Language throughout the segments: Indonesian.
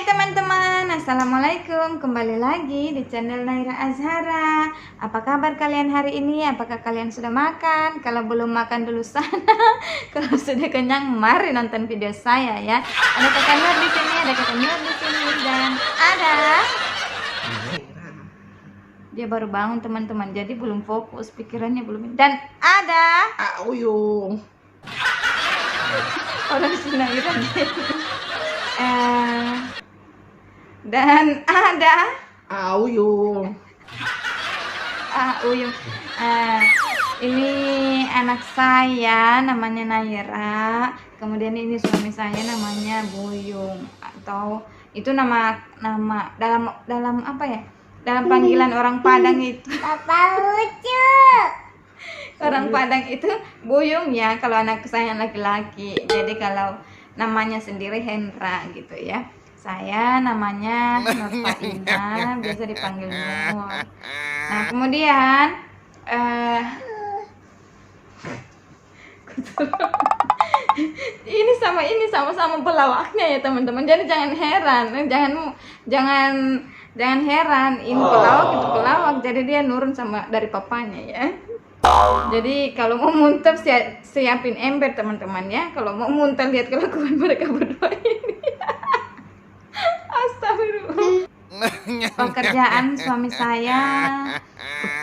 teman-teman, assalamualaikum. Kembali lagi di channel Naira Azhara. Apa kabar kalian hari ini? Apakah kalian sudah makan? Kalau belum makan dulu sana. Kalau sudah kenyang, mari nonton video saya ya. Ada kakak Nur di sini, ada kakak Nur di sini, dan ada. Dia baru bangun teman-teman, jadi belum fokus, pikirannya belum. Dan ada Uyung. orang Naira. Dan ada Uyung. Uyung. Ini anak saya namanya Naira. Kemudian ini suami saya namanya Buyung, atau itu nama dalam apa ya? Dalam panggilan orang Padang itu. Papa lucu. Orang Padang itu Buyung ya kalau anak saya laki-laki. Jadi kalau namanya sendiri Hendra gitu ya. Saya namanya Nurfaina, biasa dipanggil Nur. Nah kemudian ini sama-sama pelawaknya ya teman-teman. Jadi jangan heran, jangan heran. Ini pelawak itu pelawak. Jadi dia nurun sama dari papanya ya. Jadi kalau mau muntah siapin ember teman-teman ya. Kalau mau muntah lihat kelakuan mereka berdua ini. Astagfirullah. Pekerjaan suami saya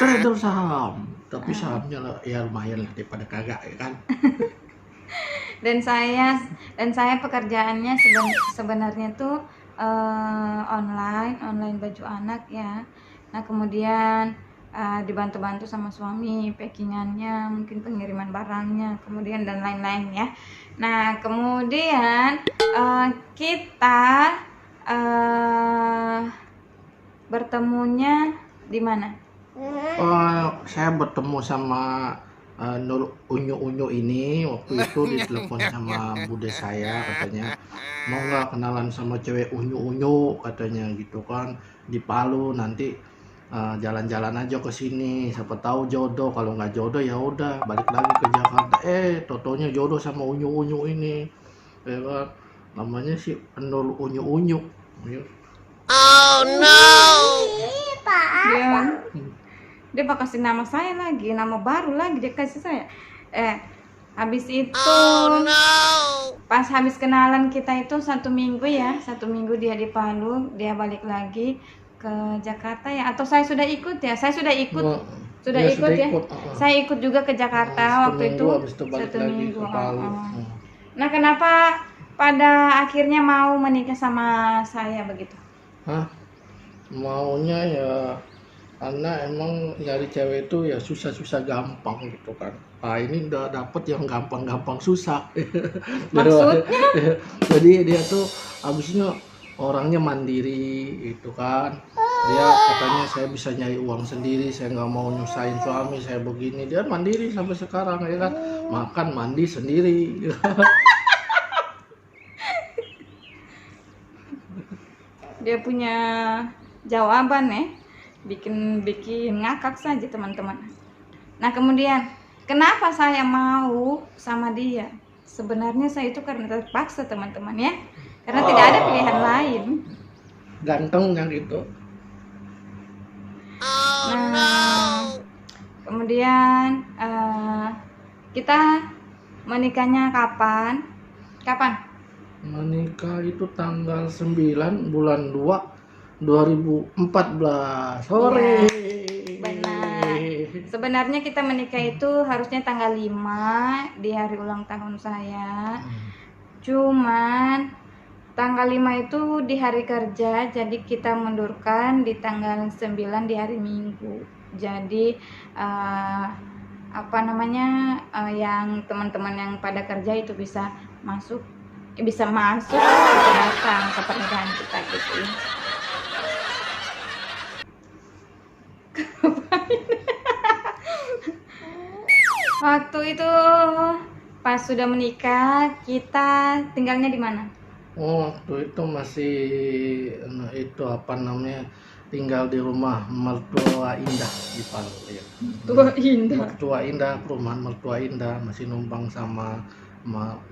Trader saham. Tapi sahamnya lah, ya lumayan lah daripada kagak ya kan. dan saya pekerjaannya sebenarnya tuh online baju anak ya. Nah kemudian dibantu-bantu sama suami packingannya, mungkin pengiriman barangnya, kemudian dan lain-lain ya. Nah kemudian kita bertemunya di mana? Saya bertemu sama Nur Unyu ini waktu itu ditelepon sama bude saya, katanya mau nggak kenalan sama cewek Unyu katanya gitu kan, di Palu nanti jalan-jalan aja ke sini, siapa tahu jodoh, kalau nggak jodoh ya udah balik lagi ke Jakarta. Totonya jodoh sama Unyu ini ya kan, namanya si Nur Unyu. Oh no. Dia bakal kasih nama saya lagi, nama baru lagi dia kasih saya. Habis itu pas habis kenalan kita itu 1 minggu ya, 1 minggu dia di Palu, dia balik lagi ke Jakarta ya, atau saya sudah ikut ya? Saya sudah ikut. Saya ikut juga ke Jakarta waktu itu 1 minggu. Nah, kenapa pada akhirnya mau menikah sama saya begitu? Maunya ya karena emang nyari cewek itu ya susah-susah gampang gitu kan. Ini udah dapet yang gampang-gampang susah. Maksudnya? Jadi dia tuh abisnya orangnya mandiri gitu kan. Dia katanya saya bisa nyari uang sendiri, saya nggak mau nyusahin suami saya begini. Dia mandiri sampai sekarang ya kan, makan mandi sendiri. Dia punya jawaban ya, bikin ngakak saja teman-teman. Nah kemudian kenapa saya mau sama dia? Sebenarnya saya itu karena terpaksa teman-teman ya, karena tidak ada pilihan lain. Gantengnya gitu. Nah kemudian kita menikahnya kapan? Menikah itu tanggal 9 bulan 2 2014 sore. Benar. Sebenarnya kita menikah itu harusnya tanggal 5 di hari ulang tahun saya. Cuman tanggal 5 itu di hari kerja, jadi kita mundurkan di tanggal 9 di hari Minggu. Jadi yang teman-teman yang pada kerja itu bisa datang ke pernikahan kita gitu. Waktu itu pas sudah menikah, kita tinggalnya di mana? Waktu itu masih tinggal di rumah Mertua Indah di Palu ya. Mertua Indah, perumahan Mertua Indah, masih numpang sama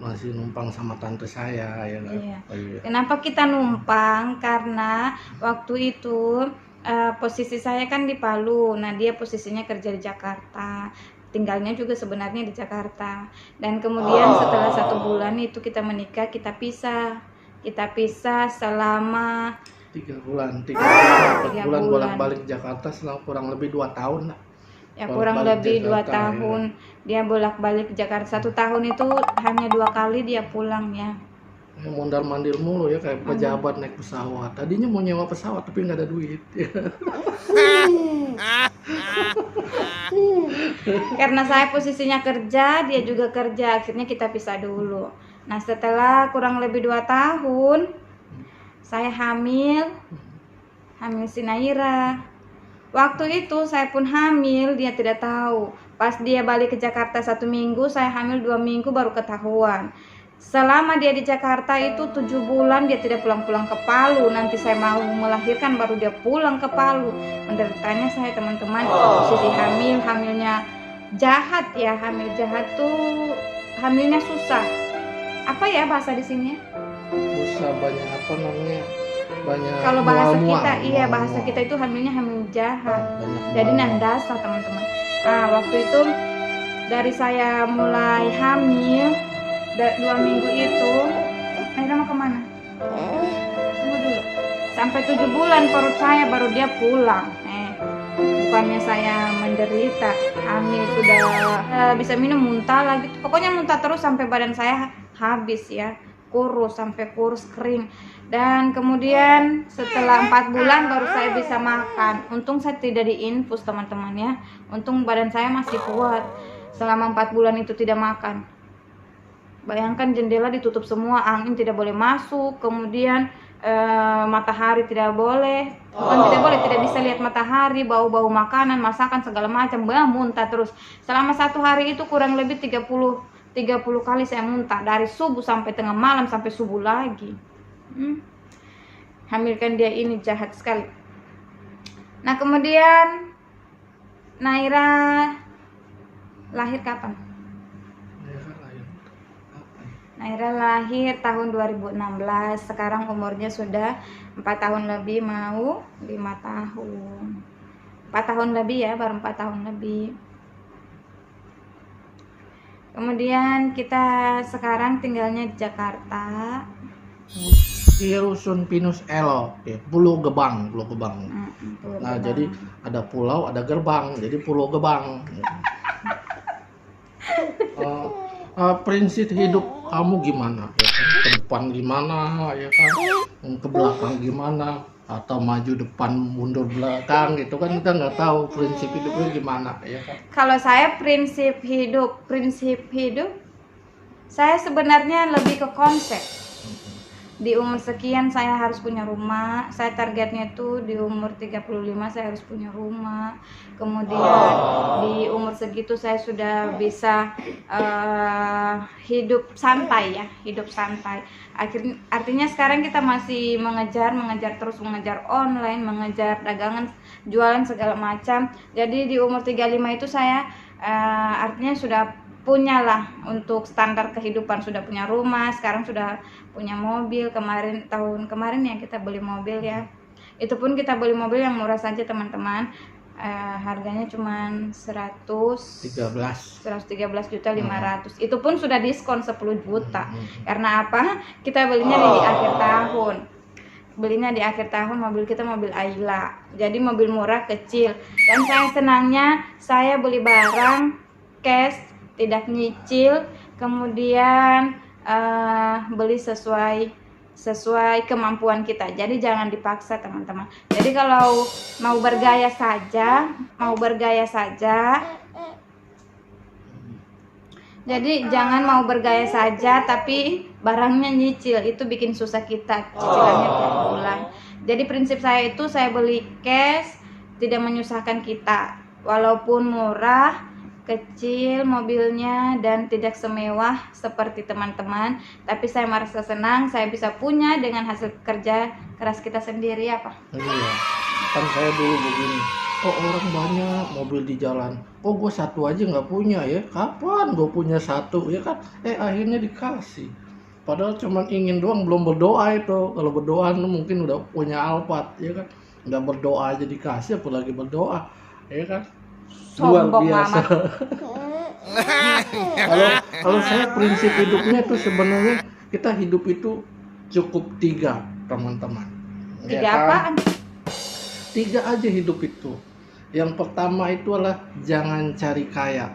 masih numpang sama tante saya ya kan. Iya. Oh, iya. Kenapa kita numpang? Karena waktu itu posisi saya kan di Palu. Nah, dia posisinya kerja di Jakarta. Tinggalnya juga sebenarnya di Jakarta. Dan kemudian setelah 1 bulan itu kita menikah, kita pisah. Kita pisah selama 3 bulan, 4 3 bulan bulan. bolak-balik Jakarta selama kurang lebih 2 tahun lah. ya Bolak-balik kurang lebih 2 Jakarta, tahun. Dia bolak-balik ke Jakarta. 1 tahun itu hanya 2 kali dia pulang ya. Mondar-mandir mulu ya kayak pejabat naik pesawat. Tadinya mau nyewa pesawat tapi nggak ada duit. Karena saya posisinya kerja, dia juga kerja, akhirnya kita pisah dulu. Nah, setelah kurang lebih 2 tahun, saya hamil si Naira. Waktu itu saya pun hamil, dia tidak tahu. Pas dia balik ke Jakarta 1 minggu, saya hamil 2 minggu baru ketahuan. Selama dia di Jakarta itu 7 bulan dia tidak pulang-pulang ke Palu. Nanti saya mau melahirkan baru dia pulang ke Palu. Menderitanya saya teman-teman, posisi hamilnya jahat ya. Hamil jahat tuh hamilnya susah. Apa ya bahasa di sini? Susah banyak apa namanya? Banyak Kalau bahasa mual-mual, kita, iya mual-mual. bahasa kita itu hamilnya hamil jahat. Banyak Jadi mual. nandasa teman-teman. Nah, waktu itu dari saya mulai hamil 2 minggu itu, Naira mau kemana? Tunggu dulu. Sampai 7 bulan perut saya baru dia pulang. Bukannya saya menderita, hamil sudah bisa minum, muntah lagi. Pokoknya muntah terus sampai badan saya habis ya, kurus sampai kurus kering. Dan kemudian setelah 4 bulan baru saya bisa makan. Untung saya tidak diinfus teman-teman ya. Untung badan saya masih kuat. Selama 4 bulan itu tidak makan. Bayangkan jendela ditutup semua, angin tidak boleh masuk, kemudian matahari tidak boleh, tidak bisa lihat matahari, bau-bau makanan, masakan segala macam, muntah terus. Selama 1 hari itu kurang lebih 30 kali saya muntah, dari subuh sampai tengah malam sampai subuh lagi. Hamilkan dia ini jahat sekali. Nah, kemudian Naira lahir kapan? Naira lahir tahun 2016. Sekarang umurnya sudah 4 tahun lebih, mau 5 tahun. 4 tahun lebih ya, baru 4 tahun lebih. Kemudian kita sekarang tinggalnya di Jakarta. Di Rusun Pinus Elo, ya, Pulau Gebang. Nah, jadi ada pulau, ada gerbang, jadi Pulau Gebang. Prinsip hidup kamu gimana? Ya kan? Ke depan gimana? Ya kan? Ke belakang gimana? Atau maju depan mundur belakang gitu kan, kita nggak tahu prinsip hidupnya gimana ya kan? Kalau saya prinsip hidup saya sebenarnya lebih ke konsep. Di umur sekian saya harus punya rumah. Saya targetnya tuh di umur 35 saya harus punya rumah. Kemudian di umur segitu saya sudah bisa hidup santai ya, hidup santai. Artinya sekarang kita masih mengejar online, mengejar dagangan, jualan segala macam. Jadi di umur 35 itu saya artinya sudah punyalah untuk standar kehidupan, sudah punya rumah, sekarang sudah punya mobil. Tahun kemarin ya kita beli mobil ya. Itu pun kita beli mobil yang murah saja teman-teman. Harganya cuma 113 juta 500. Itu pun sudah diskon 10 juta. Karena apa? Kita belinya di akhir tahun. Mobil kita mobil Ayla. Jadi mobil murah kecil. Dan saya senangnya saya beli barang cash, tidak nyicil, kemudian beli sesuai kemampuan kita. Jadi jangan dipaksa teman-teman. Jadi kalau mau bergaya saja. Jadi jangan mau bergaya saja tapi barangnya nyicil, itu bikin susah kita, cicilannya tiap bulan. Jadi prinsip saya itu saya beli cash, tidak menyusahkan kita. Walaupun murah, kecil mobilnya dan tidak semewah seperti teman-teman, tapi saya merasa senang saya bisa punya dengan hasil kerja keras kita sendiri. Apa? Iya, kan saya dulu begini, kok orang banyak mobil di jalan, kok gue satu aja nggak punya ya, kapan gue punya satu ya kan, akhirnya dikasih. Padahal cuman ingin doang, belum berdoa itu. Kalau berdoa lu mungkin udah punya Alphard ya kan, nggak berdoa aja dikasih, apalagi berdoa ya kan. Luar Sombong biasa. amat. Kalau saya prinsip hidupnya itu sebenarnya kita hidup itu cukup 3 teman-teman. Ya 3 kan? apaan? 3 aja hidup itu. Yang pertama itu adalah jangan cari kaya.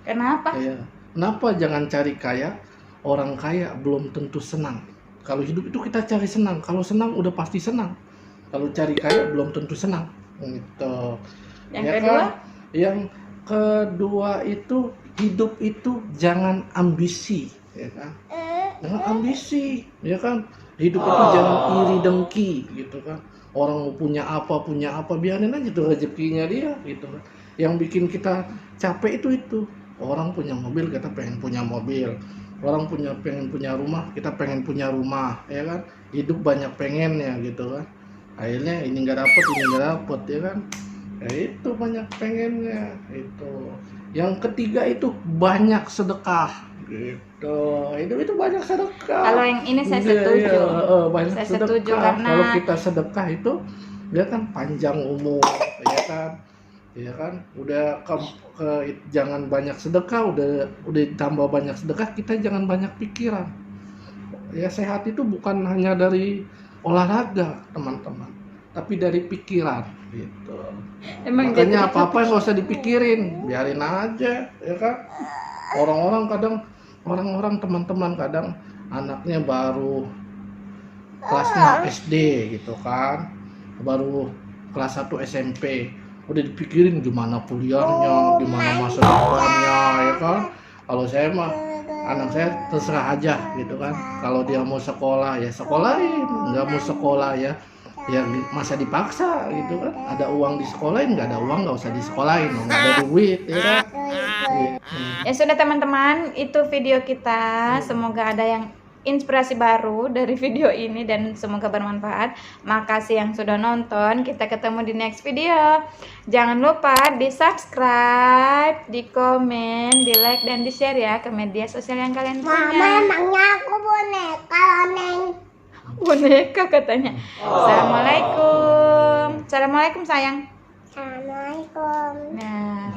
Kenapa? Ya. Kenapa jangan cari kaya? Orang kaya belum tentu senang. Kalau hidup itu kita cari senang. Kalau senang udah pasti senang. Kalau cari kaya belum tentu senang. Gitu. Yang Ya kedua? kan? Yang kedua itu hidup itu jangan ambisi, ya kan? Jangan ambisi, ya kan? Hidup itu jangan iri dengki, gitu kan? Orang mau punya apa, biarin aja tuh rezekinya dia, gitu kan? Yang bikin kita capek itu. Orang punya mobil, kita pengen punya mobil. Orang pengen punya rumah, kita pengen punya rumah, ya kan? Hidup banyak pengennya, gitu kan? Akhirnya ini nggak dapet, ya kan? Ya itu banyak pengennya itu. Yang ketiga itu banyak sedekah gitu. Itu banyak sedekah. Kalau yang ini saya Iya, setuju. banyak Saya sedekah. setuju karena Kalau kita sedekah itu dia kan panjang umur, ya kan? Ya kan? Udah jangan banyak sedekah, udah ditambah banyak sedekah, kita jangan banyak pikiran. Ya sehat itu bukan hanya dari olahraga, teman-teman, tapi dari pikiran gitu. emang Makanya jadi apa-apa nggak usah dipikirin, biarin aja, ya kan? Orang-orang teman-teman kadang anaknya baru kelas 6 SD gitu kan, baru kelas 1 SMP, udah dipikirin gimana kuliahnya, gimana masa depannya, ya kan? Kalau saya mah anak saya terserah aja gitu kan. Kalau dia mau sekolah ya sekolahin, nggak mau sekolah ya masa dipaksa gitu kan. Ada uang disekolahin, nggak ada uang nggak usah disekolahin, nggak ada duit ya kan. Gitu. Ya sudah teman-teman, itu video kita. Semoga ada yang inspirasi baru dari video ini dan semoga bermanfaat. Makasih yang sudah nonton. Kita ketemu di next video. Jangan lupa di subscribe, di komen, di like dan di share ya ke media sosial yang kalian punya. Mama, emangnya aku boneka, Neng. Boneka katanya. Assalamualaikum. Assalamualaikum sayang. Assalamualaikum. Nah.